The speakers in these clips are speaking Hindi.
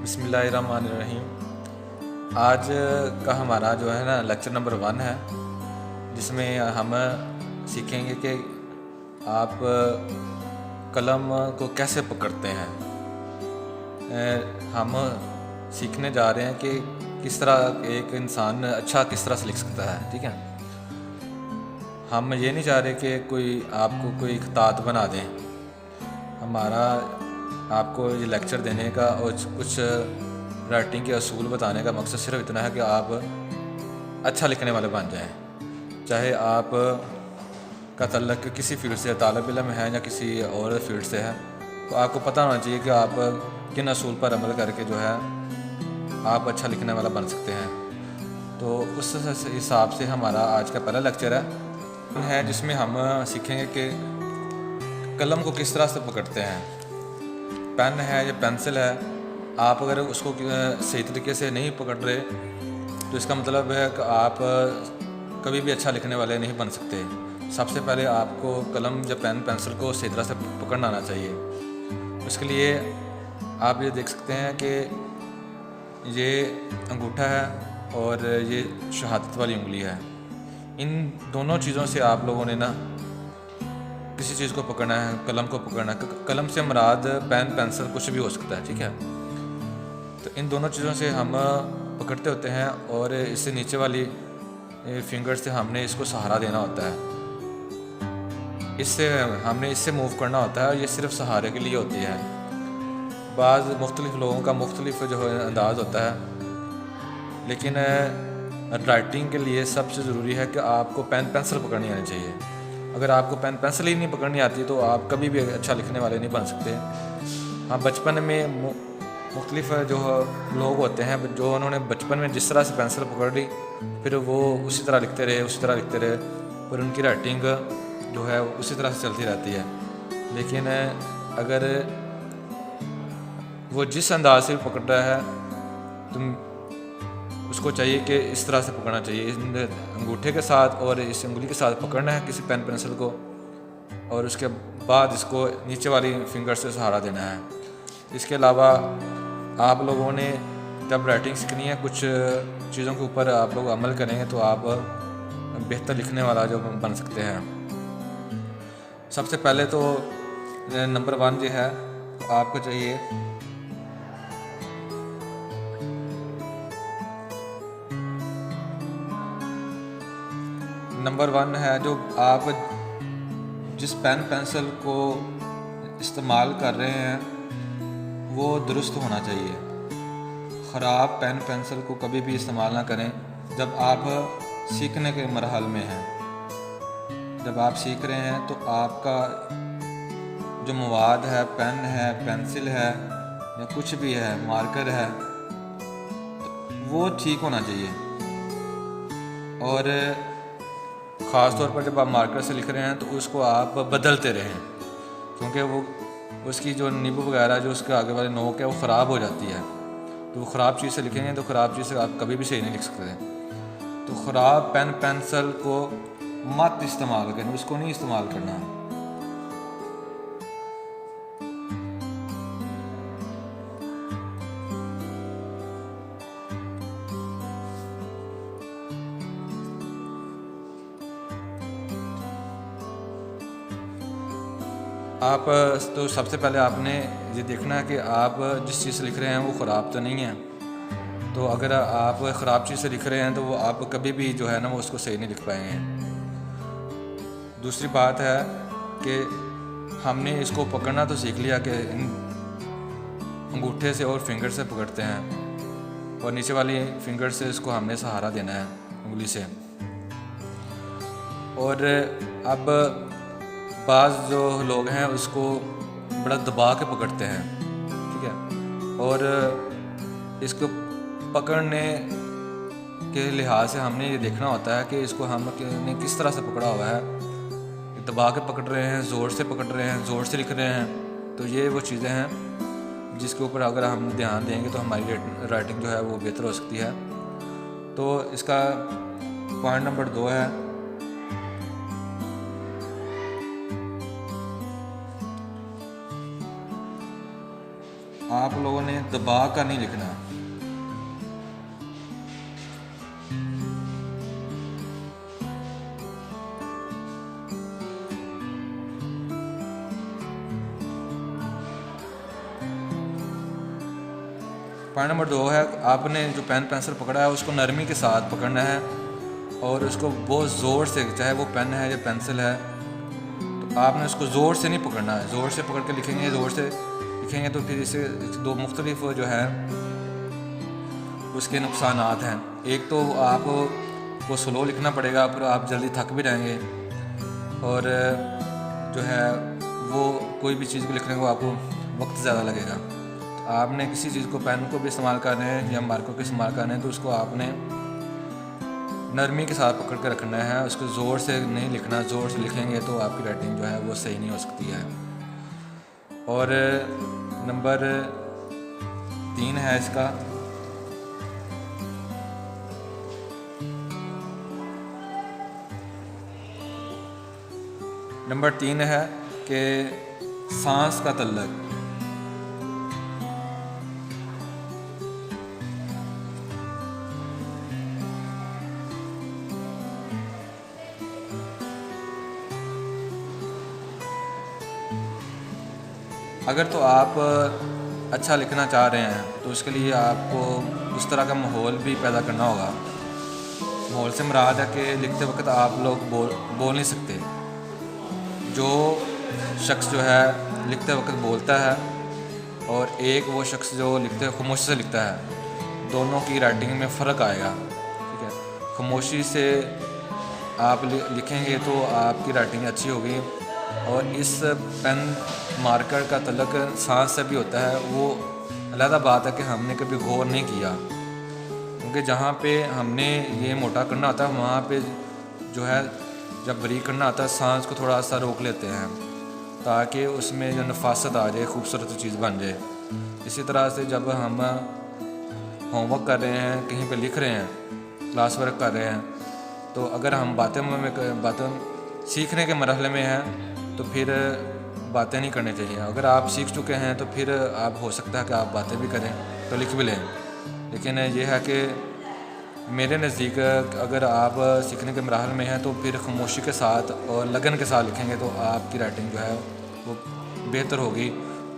बिस्मिल्लाहिर्रहमानिर्रहीम। आज का हमारा जो है ना लेक्चर नंबर 1 है, जिसमें हम सीखेंगे कि आप कलम को कैसे पकड़ते हैं। हम सीखने जा रहे हैं कि किस तरह एक इंसान अच्छा किस तरह से लिख सकता है। ठीक है, हम ये नहीं चाह रहे कि कोई आपको कोई खतात बना दें। हमारा आपको ये लेक्चर देने का और कुछ राइटिंग के असूल बताने का मकसद सिर्फ इतना है कि आप अच्छा लिखने वाले बन जाएं। चाहे आप का तल्लक किसी फील्ड से तालब इल्म है या किसी और फील्ड से है, तो आपको पता होना चाहिए कि आप किन असूल पर अमल करके जो है आप अच्छा लिखने वाला बन सकते हैं। तो उस हिसाब से हमारा आज का पहला लेक्चर है जिसमें हम सीखेंगे कि कलम को किस तरह से पकड़ते हैं। पेन है या पेंसिल है, आप अगर उसको सही तरीके से नहीं पकड़ रहे तो इसका मतलब है कि आप कभी भी अच्छा लिखने वाले नहीं बन सकते। सबसे पहले आपको कलम या पेन पेंसिल को सही तरह से पकड़ना आना चाहिए। उसके लिए आप ये देख सकते हैं कि ये अंगूठा है और ये शहादत वाली उंगली है। इन दोनों चीज़ों से आप लोगों ने ना किसी चीज़ को पकड़ना है, कलम को पकड़ना है। कलम से मुराद पेन पेंसिल कुछ भी हो सकता है। ठीक है, तो इन दोनों चीज़ों से हम पकड़ते होते हैं और इससे नीचे वाली फिंगर से हमने इसको सहारा देना होता है। इससे मूव करना होता है। ये सिर्फ सहारे के लिए होती है। बाज़ मुख्तलिफ़ लोगों का मुख्तलिफ जो है अंदाज़ होता है, लेकिन राइटिंग के लिए सबसे ज़रूरी है कि आपको पेन पेंसिल पकड़नी आनी चाहिए। अगर आपको पेन पेंसिल ही नहीं पकड़नी आती तो आप कभी भी अच्छा लिखने वाले नहीं बन सकते। हाँ, बचपन में मुख्तलिफ जो लोग होते हैं जो उन्होंने बचपन में जिस तरह से पेंसिल पकड़ ली फिर वो उसी तरह लिखते रहे और उनकी राइटिंग जो है उसी तरह से चलती रहती है। लेकिन अगर वो जिस अंदाज से पकड़ रहा है तुम उसको चाहिए कि इस तरह से पकड़ना चाहिए। इस अंगूठे के साथ और इस उंगली के साथ पकड़ना है किसी पेन पेंसिल को, और उसके बाद इसको नीचे वाली फिंगर से सहारा देना है। इसके अलावा आप लोगों ने जब राइटिंग सीखनी है, कुछ चीज़ों के ऊपर आप लोग अमल करेंगे तो आप बेहतर लिखने वाला जो बन सकते हैं। सबसे पहले तो नंबर 1 ये है, तो आपको चाहिए नंबर 1 है जो आप जिस पेन पेंसिल को इस्तेमाल कर रहे हैं वो दुरुस्त होना चाहिए। ख़राब पेन पेंसिल को कभी भी इस्तेमाल ना करें जब आप सीखने के मरहल में हैं। जब आप सीख रहे हैं तो आपका जो मवाद है, पेन है, पेंसिल है या कुछ भी है, मार्कर है, तो वो ठीक होना चाहिए। और ख़ास तौर पर जब आप मार्कर से लिख रहे हैं तो उसको आप बदलते रहें, क्योंकि वो उसकी जो निब वगैरह जो उसके आगे वाली नोक है वो ख़राब हो जाती है। तो वो ख़राब चीज़ से लिखेंगे तो ख़राब चीज़ से आप कभी भी सही नहीं लिख सकते। तो ख़राब पेन पेंसिल को मत इस्तेमाल करें, उसको नहीं इस्तेमाल करना। आप तो सबसे पहले आपने ये देखना है कि आप जिस चीज़ से लिख रहे हैं वो ख़राब तो नहीं है। तो अगर आप ख़राब चीज़ से लिख रहे हैं तो वो आप कभी भी जो है ना वो उसको सही नहीं लिख पाएंगे। दूसरी बात है कि हमने इसको पकड़ना तो सीख लिया कि अंगूठे से और फिंगर से पकड़ते हैं और नीचे वाली फिंगर से इसको हमने सहारा देना है उंगली से। और अब बाज़ जो लोग हैं उसको बड़ा दबा के पकड़ते हैं। ठीक है, और इसको पकड़ने के लिहाज से हमने ये देखना होता है कि इसको हमने किस तरह से पकड़ा हुआ है। दबा के पकड़ रहे हैं, ज़ोर से पकड़ रहे हैं, ज़ोर से लिख रहे हैं, तो ये वो चीज़ें हैं जिसके ऊपर अगर हम ध्यान देंगे तो हमारी राइटिंग जो है वो बेहतर हो सकती है। तो इसका पॉइंट नंबर 2 है, आप लोगों ने दबा कर नहीं लिखना। पॉइंट नंबर 2 है, आपने जो पेन पेंसिल पकड़ा है उसको नरमी के साथ पकड़ना है और उसको बहुत ज़ोर से, चाहे वो पेन है या पेंसिल है, तो आपने उसको ज़ोर से नहीं पकड़ना है। ज़ोर से पकड़ के लिखेंगे, ज़ोर से लिखेंगे तो फिर इसे दो मुख्तलिफ जो है उसके नुकसानात हैं। एक तो आपको स्लो लिखना पड़ेगा, फिर आप जल्दी थक भी जाएंगे और जो है वो कोई भी चीज़ को लिखने को आपको वक्त ज़्यादा लगेगा। तो आपने किसी चीज़ को, पेन को भी इस्तेमाल करना है या मार्कर को इस्तेमाल करना है, तो उसको आपने नरमी के साथ पकड़ के रखना है, उसको ज़ोर से नहीं लिखना। ज़ोर से लिखेंगे तो आपकी राइटिंग जो है वो सही नहीं हो सकती है। और नंबर 3 है इसका, नंबर 3 है कि सांस का तल्लक। अगर तो आप अच्छा लिखना चाह रहे हैं तो उसके लिए आपको उस तरह का माहौल भी पैदा करना होगा। माहौल से मुराद है कि लिखते वक्त आप लोग बोल नहीं सकते। जो शख्स जो है लिखते वक्त बोलता है और एक वो शख्स जो लिखते खामोशी से लिखता है, दोनों की राइटिंग में फ़र्क आएगा। ठीक है, खामोशी से आप लिखेंगे तो आपकी राइटिंग अच्छी होगी। और इस पेन मार्कर का तल्लक सांस से भी होता है, वो अलग बात है कि हमने कभी गौर नहीं किया, क्योंकि जहाँ पे हमने ये मोटा करना होता है वहाँ पे जो है जब बारीक करना आता है सांस को थोड़ा सा रोक लेते हैं ताकि उसमें जो नफासत आ जाए, खूबसूरत चीज़ बन जाए। इसी तरह से जब हम होमवर्क कर रहे हैं, कहीं पे लिख रहे हैं, क्लास वर्क कर रहे हैं, तो अगर हम बातें सीखने के मरहले में हैं तो फिर बातें नहीं करनी चाहिए। अगर आप सीख चुके हैं तो फिर आप हो सकता है कि आप बातें भी करें तो लिख भी लें। लेकिन ये है कि मेरे नज़दीक अगर आप सीखने के मरहल में हैं तो फिर खामोशी के साथ और लगन के साथ लिखेंगे तो आपकी राइटिंग जो है वो बेहतर होगी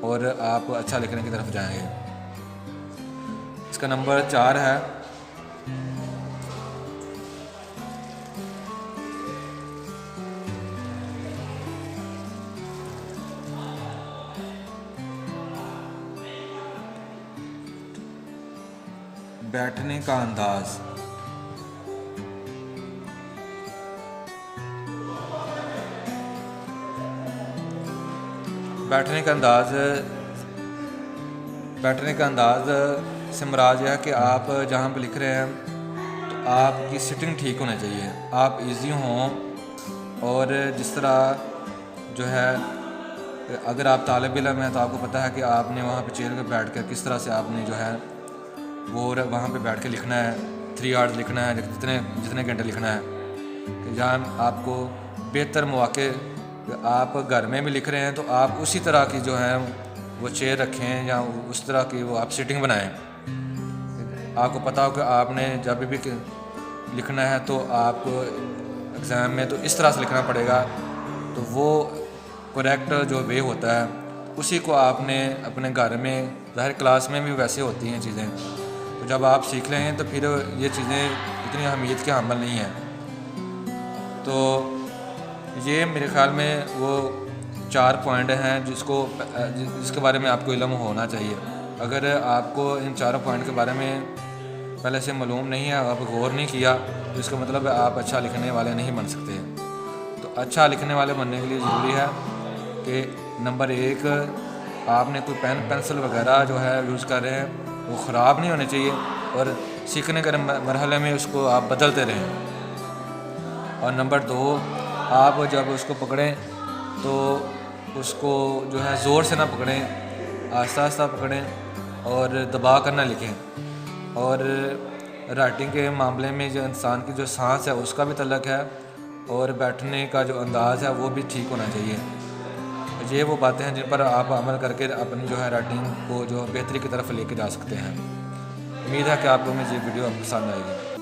और आप अच्छा लिखने की तरफ जाएंगे। इसका नंबर 4 है, बैठने का अंदाज। बैठने का अंदाज से मुराद यह है कि आप जहाँ पे लिख रहे हैं तो आपकी सिटिंग ठीक होनी चाहिए, आप इजी हों। और जिस तरह जो है अगर आप तालिब इल्म हैं तो आपको पता है कि आपने वहाँ पे चेयर पे बैठ कर किस तरह से आपने जो है वो वहाँ पे बैठ के लिखना है, 3 आवर्स लिखना है, जितने घंटे लिखना है। कि जहाँ आपको बेहतर मौके, आप घर में भी लिख रहे हैं तो आप उसी तरह की जो है वो चेयर रखें या उस तरह की वो आप सीटिंग बनाएं। आपको पता हो कि आपने जब भी लिखना है तो आपको एग्ज़ाम में तो इस तरह से लिखना पड़ेगा, तो वो करेक्ट जो वे होता है उसी को आपने अपने घर में, ज़ाहिर क्लास में भी वैसे होती हैं चीज़ें, तो जब आप सीख रहे हैं तो फिर ये चीज़ें इतनी अहमियत के हामिल नहीं हैं। तो ये मेरे ख़्याल में वो 4 पॉइंट हैं जिसके बारे में आपको इल्म होना चाहिए। अगर आपको इन 4 पॉइंट के बारे में पहले से मालूम नहीं है, आप गौर नहीं किया, तो इसका मतलब है आप अच्छा लिखने वाले नहीं बन सकते। तो अच्छा लिखने वाले बनने के लिए ज़रूरी है कि नंबर 1, आपने कोई पेन पेंसिल वगैरह जो है यूज़ कर रहे हैं वो ख़राब नहीं होने चाहिए और सीखने के मरहले में उसको आप बदलते रहें। और नंबर 2, आप जब उसको पकड़ें तो उसको जो है ज़ोर से ना पकड़ें, आहिस्ता आहिस्ता पकड़ें और दबा कर ना लिखें। और राइटिंग के मामले में जो इंसान की जो सांस है उसका भी तल्लक है और बैठने का जो अंदाज़ है वो भी ठीक होना चाहिए। तो ये वो बातें हैं जिन पर आप अमल करके अपनी जो है राइटिंग को जो बेहतरी की तरफ लेके जा सकते हैं। उम्मीद है कि आपको मेरी ये वीडियो पसंद आएगी।